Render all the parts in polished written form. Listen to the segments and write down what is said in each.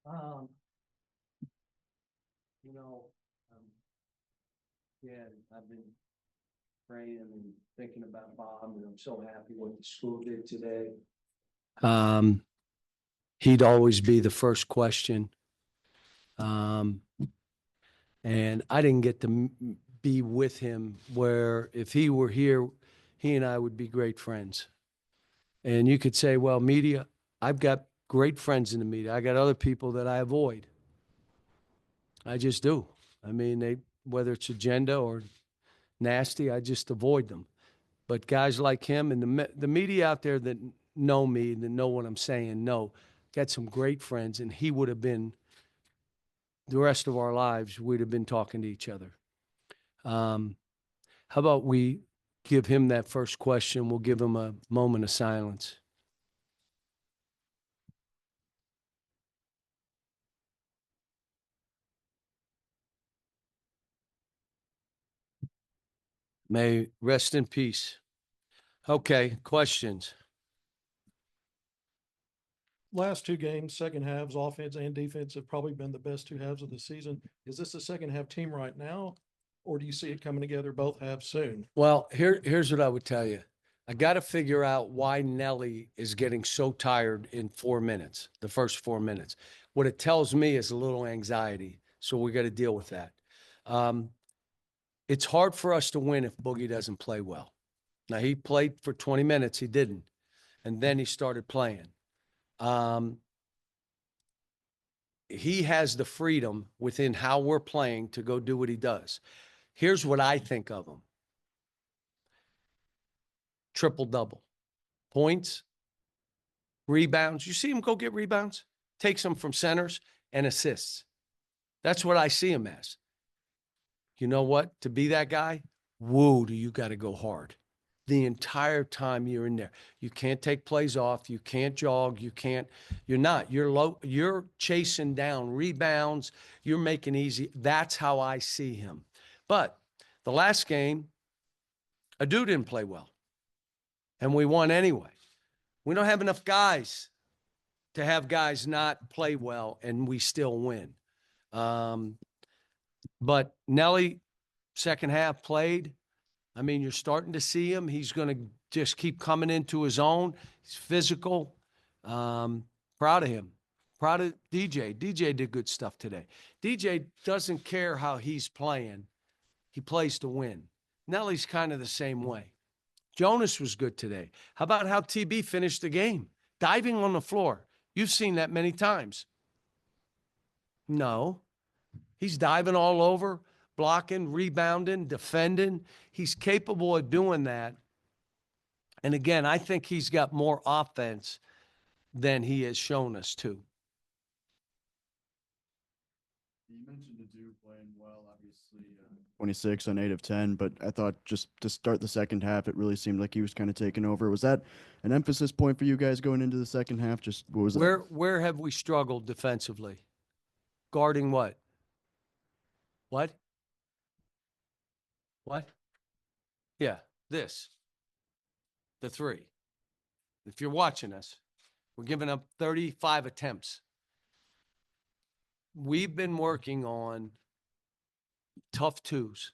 Um, you know, um, yeah, I've been praying and thinking about Bob, and I'm so happy what the school did today. Um, he'd always be the first question. Um, and I didn't get to be with him where if he were here, he and I would be great friends. And you could say, well, media, I've got great friends in the media. I got other people that I avoid. I just do. I mean, whether it's agenda or nasty, I just avoid them. But guys like him and the media out there that know me and that know what I'm saying, got some great friends, and he would have been the rest of our lives. We'd have been talking to each other. How about we give him that first question? We'll give him a moment of silence. May rest in peace. Okay, questions. Last two games, second halves, offense and defense have probably been the best two halves of the season. Is this a second half team right now, or do you see it coming together both halves soon? Well, here's what I would tell you. I got to figure out why Nelly is getting so tired in 4 minutes, the first 4 minutes. What it tells me is a little anxiety. So we got to deal with that. Um, it's hard for us to win if Boogie doesn't play well. Now, he played for 20 minutes, he didn't. And then he started playing. He has the freedom within how we're playing to go do what he does. Here's what I think of him: triple double, points, rebounds. You see him go get rebounds, takes them from centers and assists. That's what I see him as. You know what? To be that guy, woo, do you got to go hard the entire time you're in there. You can't take plays off. You can't jog. You're not. You're low. You're chasing down rebounds. You're making easy. That's how I see him. But the last game, Adu didn't play well, and we won anyway. We don't have enough guys to have guys not play well and we still win. But Nelly, second half played. I mean, you're starting to see him. He's going to just keep coming into his own. He's physical. Proud of him. Proud of DJ. DJ did good stuff today. DJ doesn't care how he's playing. He plays to win. Nelly's kind of the same way. Jonas was good today. How about how TB finished the game? Diving on the floor. You've seen that many times. No. He's diving all over, blocking, rebounding, defending. He's capable of doing that. And again, I think he's got more offense than he has shown us to. You mentioned Adu playing well, obviously 26 on 8 of 10, but I thought just to start the second half, it really seemed like he was kind of taking over. Was that an emphasis point for you guys going into the second half? Just what was that? Where have we struggled defensively? Guarding what? What? What? Yeah, this. The three. If you're watching us, we're giving up 35 attempts. We've been working on tough twos.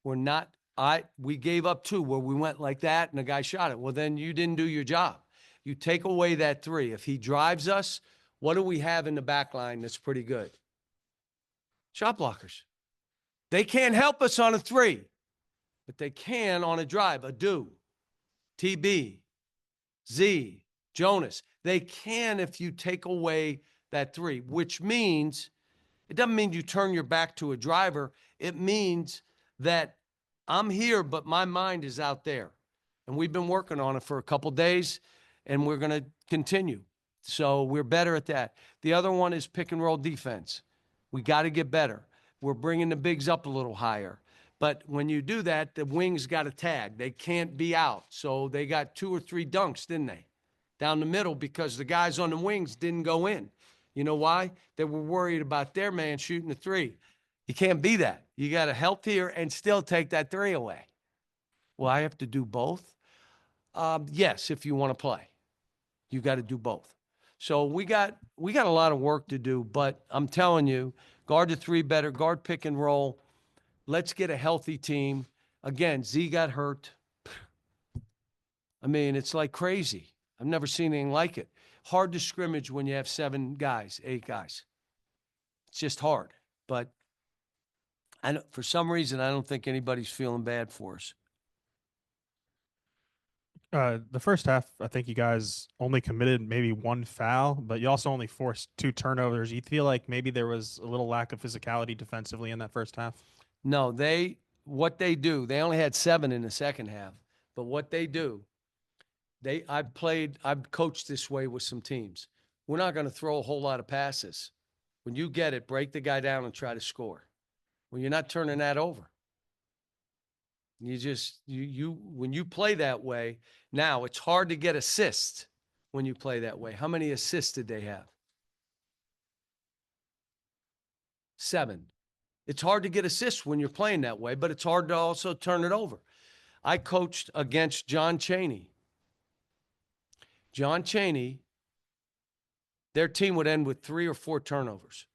We gave up two where we went like that and the guy shot it. Well, then you didn't do your job. You take away that three. If he drives us, what do we have in the back line that's pretty good? Shot blockers. They can't help us on a three, but they can on a drive. Adu, TB, Z, Jonas. They can if you take away that three, which means it doesn't mean you turn your back to a driver. It means that I'm here, but my mind is out there. And we've been working on it for a couple days, and we're going to continue. So we're better at that. The other one is pick and roll defense. We got to get better. We're bringing the bigs up a little higher. But when you do that, the wings got to tag. They can't be out. So they got 2 or 3 dunks, didn't they? Down the middle because the guys on the wings didn't go in. You know why? They were worried about their man shooting the three. You can't be that. You got to help here and still take that three away. Well, I have to do both? Yes, if you want to play. You got to do both. So we got a lot of work to do, but I'm telling you, guard the three better, guard pick and roll. Let's get a healthy team. Again, Z got hurt. I mean, it's like crazy. I've never seen anything like it. Hard to scrimmage when you have 7 guys, 8 guys. It's just hard. But for some reason, I don't think anybody's feeling bad for us. The first half, I think you guys only committed maybe 1 foul, but you also only forced 2 turnovers. You feel like maybe there was a little lack of physicality defensively in that first half? No, what they do, they only had 7 in the second half. But what they do, I've coached this way with some teams. We're not going to throw a whole lot of passes. When you get it, break the guy down and try to score. When you're not turning that over. You just, when you play that way, now it's hard to get assists when you play that way. How many assists did they have? 7. It's hard to get assists when you're playing that way, but it's hard to also turn it over. I coached against John Chaney. John Chaney, their team would end with 3 or 4 turnovers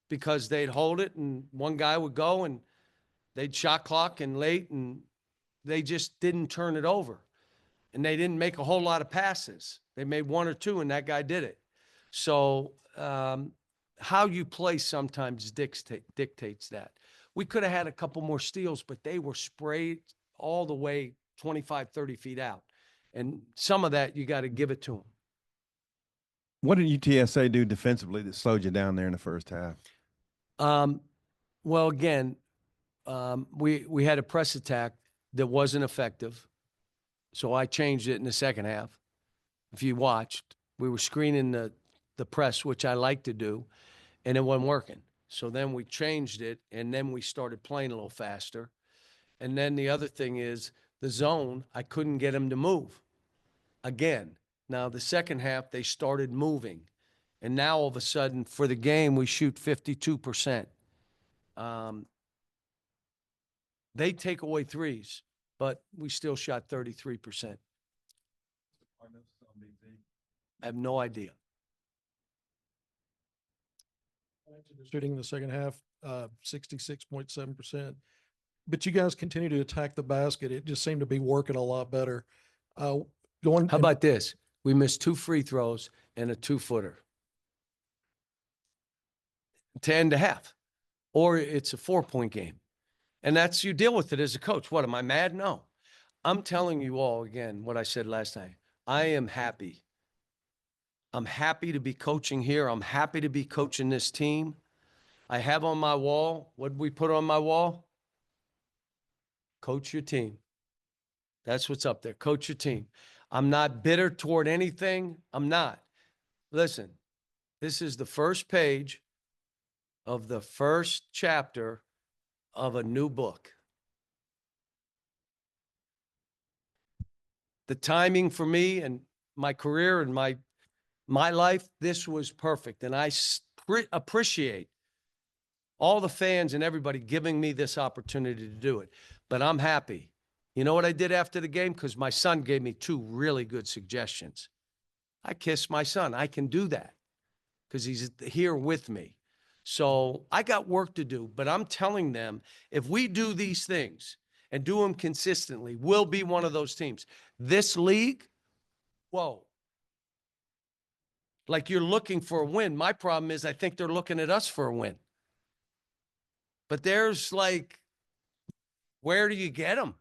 because they'd hold it and one guy would go and they'd shot clock and late and they just didn't turn it over. And they didn't make a whole lot of passes. They made 1 or 2 and that guy did it. So how you play sometimes dictates that. We could have had a couple more steals, but they were sprayed all the way 25, 30 feet out. And some of that, you got to give it to them. What did UTSA do defensively that slowed you down there in the first half? Well, again, we had a press attack that wasn't effective. So I changed it in the second half. If you watched, we were screening the press, which I like to do, and it wasn't working. So then we changed it, and then we started playing a little faster. And then the other thing is the zone, I couldn't get them to move. Again, now the second half, they started moving. And now all of a sudden, for the game, we shoot 52%. They take away threes, but we still shot 33%. I have no idea. Shooting in the second half, 66.7%. But you guys continue to attack the basket. It just seemed to be working a lot better. How about this? We missed 2 free throws and a 2-footer to end the half, or it's a 4-point game. And that's, you deal with it as a coach. What, am I mad? No. I'm telling you all again what I said last night. I am happy. I'm happy to be coaching here. I'm happy to be coaching this team. I have on my wall, what did we put on my wall? Coach your team. That's what's up there. Coach your team. I'm not bitter toward anything. I'm not. Listen, this is the first page of the first chapter of a new book. The timing for me and my career and my life, this was perfect. And I appreciate all the fans and everybody giving me this opportunity to do it. But I'm happy. You know what I did after the game? Because my son gave me 2 really good suggestions. I kissed my son. I can do that because he's here with me. So I got work to do, but I'm telling them, if we do these things and do them consistently, we'll be one of those teams. This league, whoa. Like you're looking for a win. My problem is I think they're looking at us for a win. But there's like, where do you get them?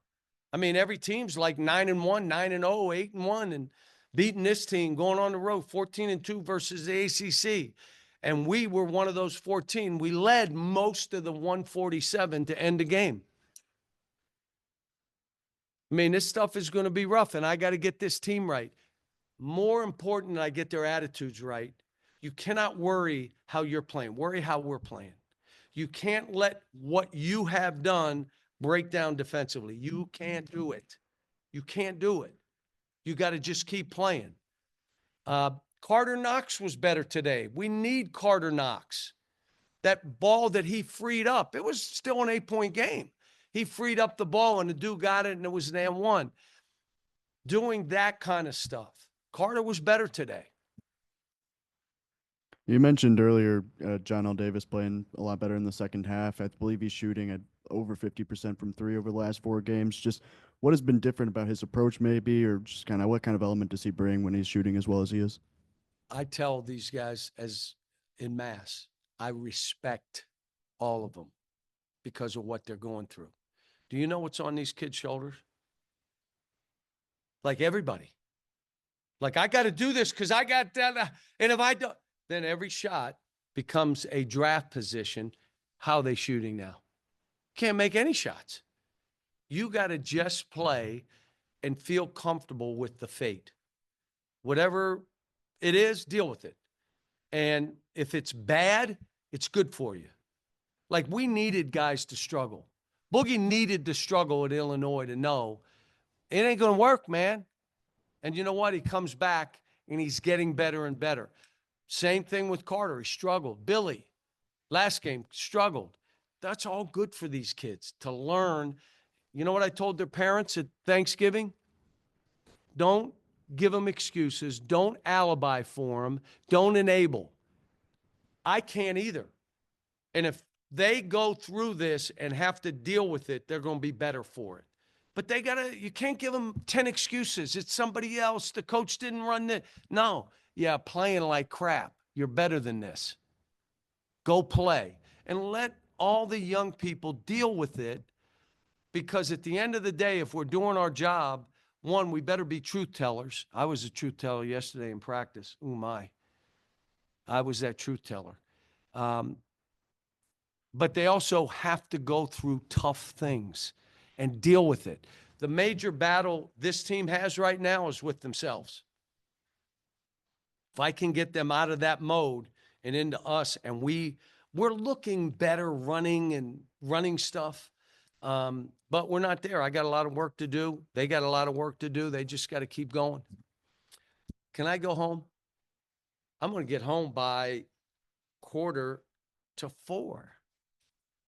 I mean, every team's like 9-1, 9-0, 8-1, and beating this team, going on the road, 14-2 versus the ACC. And we were one of those 14. We led most of the 147 to end the game. I mean, this stuff is going to be rough, and I got to get this team right. More important than I get their attitudes right. You cannot worry how you're playing. Worry how we're playing. You can't let what you have done break down defensively. You can't do it. You can't do it. You got to just keep playing. Carter Knox was better today. We need Carter Knox. That ball that he freed up, it was still an 8-point game. He freed up the ball and the dude got it and it was an and 1. Doing that kind of stuff. Carter was better today. You mentioned earlier John L. Davis playing a lot better in the second half. I believe he's shooting at over 50% from three over the last 4 games. Just what has been different about his approach, maybe, or just kind of what kind of element does he bring when he's shooting as well as he is? I tell these guys as in mass, I respect all of them because of what they're going through. Do you know what's on these kids' shoulders? Like everybody. Like I got to do this because I got that. And if I don't, then every shot becomes a draft position. How are they shooting now? Can't make any shots. You got to just play and feel comfortable with the fate. Whatever it is, deal with it. And if it's bad, it's good for you. Like we needed guys to struggle. Boogie needed to struggle at Illinois to know it ain't going to work, man. And you know what? He comes back and he's getting better and better. Same thing with Carter. He struggled. Billy, last game, struggled. That's all good for these kids to learn. You know what I told their parents at Thanksgiving? Don't give them excuses. Don't alibi for them. Don't enable. I can't either. And if they go through this and have to deal with it, they're going to be better for it. But you can't give them 10 excuses. It's somebody else. The coach didn't run it. No. Yeah, playing like crap. You're better than this. Go play. And let all the young people deal with it, because at the end of the day, if we're doing our job, one, we better be truth tellers. I was a truth teller yesterday in practice. Ooh, my. I was that truth teller. But they also have to go through tough things and deal with it. The major battle this team has right now is with themselves. If I can get them out of that mode and into us, and we're looking better running stuff, but we're not there. I got a lot of work to do. They got a lot of work to do. They just got to keep going. Can I go home? I'm going to get home by 3:45.